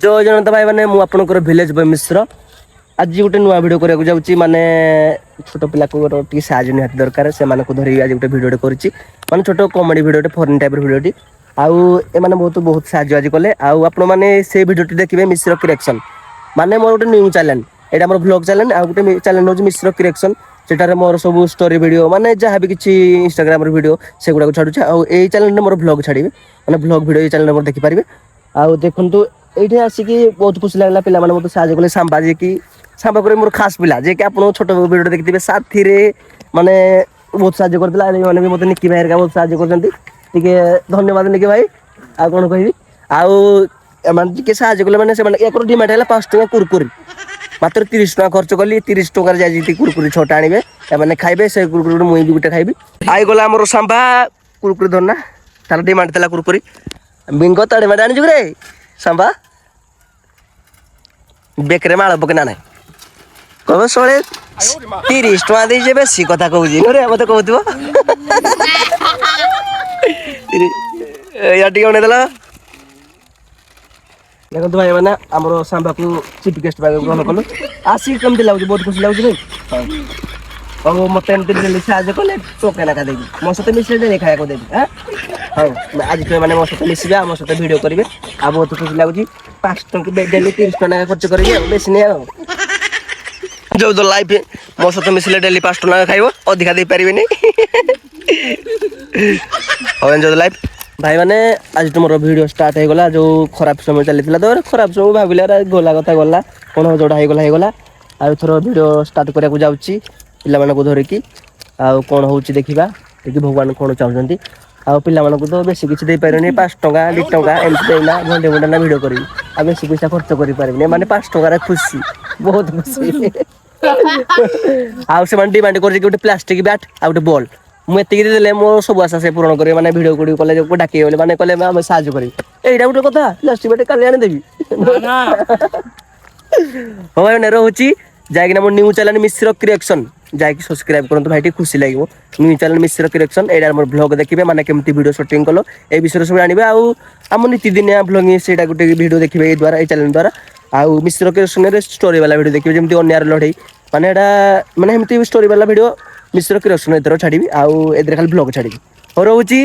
जय जगन्नाथ भाई मैंने मु आपनकर विलेज बॉय मिश्र आज गोटे नुआ भिडियो करने जाऊँगी माने छोट पिला को टी साहय निहाती दरकार से धरी आज गोटे भिडियो करी माने छोट comedy video foreign type video आउ एमाने बहुत साहय आज कले आपण मैंने से भिडियो देखिए मिश्र क्रिएशन माने मोर गोटे न्यू चैनल एटा मोर ब्लॉग चैनल आ गोटे चैनल हूँ मिश्र क्रिएशन सेटारे मोर सब स्टोरी वीडियो माने जहाँ भी किसी इंस्टाग्राम वीडियो से गुड़ा छाड़ुचे आई चैनल मोर ब्लॉग छाड़ी माने ब्लॉग वीडियो चैनल मोर देखिपारे आउ देखु ये आसिक बहुत खुशी लगला पिला माने मते साहय कले सांबा जे कि सांबा करे मोर खास पिला जे कि आपण छोट वीडियो देखिथिबे साथी रे माने बहुत साहय करदिला माने भी मते निकी भाई का बहुत साहय करजंती टिके धन्यवाद निकी भाई आ कोन कहबी आउ माने टिके साहय कले माने से माने एकर डिमांड हैला 5 टका कुरकुरी मात्र 30 टका खर्च कली 30 टका रे जाई कुरकुरी छोटा आनिबे माने खाइबे से कुरकुरी मुई भी गुटे खाइबी आई गला मोर सांबा कुरकुरी धरना तार डिमांड तला कुरकुरी बिंगो तड़े में आनी जुरे सांबा बेकरे माल पके ना कब सोले 30 टका दे जे बेसी कथा कहूजी रे मते कहउतबो या टिके उनेदला देखो भाई माने हमरो सांबा को चीफ गेस्ट भाई ग्रहण कलो आसी कम दिला बहुत खुशी लागुची नहीं और मते एमते दिले साज कले टोके ना का देबी मो सते मिसे दे खाया को देबी हां हां आज तो माने मो सते मिसिबे मो सते वीडियो करिवे आ बहुत खुशी लागुची 5 टका डेली 30 टका खर्च करिवे बेसी नै जो तो लाइफ मो सते मिसले डेली 5 टका खाइबो अधिका दे परिबे नै और एंजॉय द लाइफ भाई माने आज तुम वीडियो स्टार्ट हो गला जो खराब समय चली तो खराब समय भाविले गला कथा गला कौन जोड़ा हो गला आ थोर वीडियो स्टार्ट करा जाऊँगी पिला मानक धरिकी आउ कौन होची देखिबा देखि भगवान कौन चाहते आ पिला मानक तो बेसी किछि दे पारनी 5 टका 2 टका एमती देना घंटे घंटा ना वीडियो करी आ बेसी पैसा खर्च करि पारबे माने 5 टका रे खुशी बहुत खुशी आ से डिमांड कर गोटे प्लास्टिक बैट आ गोटे बॉल मुझे देले मो सब आशा से पूरण करेंगे माने वीडियो गुडी कले डाके बोले माने कले हम साहाय्य करेंगे एटा गोटे कथा प्लास्टिक बैट काली आनी देबी हो भाई ने रहउची जाय कि मो न्यू चैनल मिश्र क्रिएशन जाय कि सब्सक्राइब करंतु भाई खुशी लागो न्यू चैनल मिश्र क्रिएशन एडा मोर ब्लॉग देखिबे माने केमती वीडियो शूटिंग कलो ए विषय सब जानिबे आ हम नीति दिनिया ब्लॉगिंग सेटा गोटे वीडियो देखिबे ए द्वारा ए चैनल द्वारा आ मिश्र क्रिएशन रे स्टोरी वाला वीडियो देखिबे जेमती अन्यार लढई माने एडा माने हेमती स्टोरी वाला वीडियो मिश्र क्रिएशन एतर छाड़ीबी आउ एदरे खाली ब्लॉग छाड़ीबी हो रहउची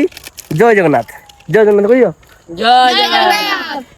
जय जगन्नाथ कहियो जय जगन्नाथ।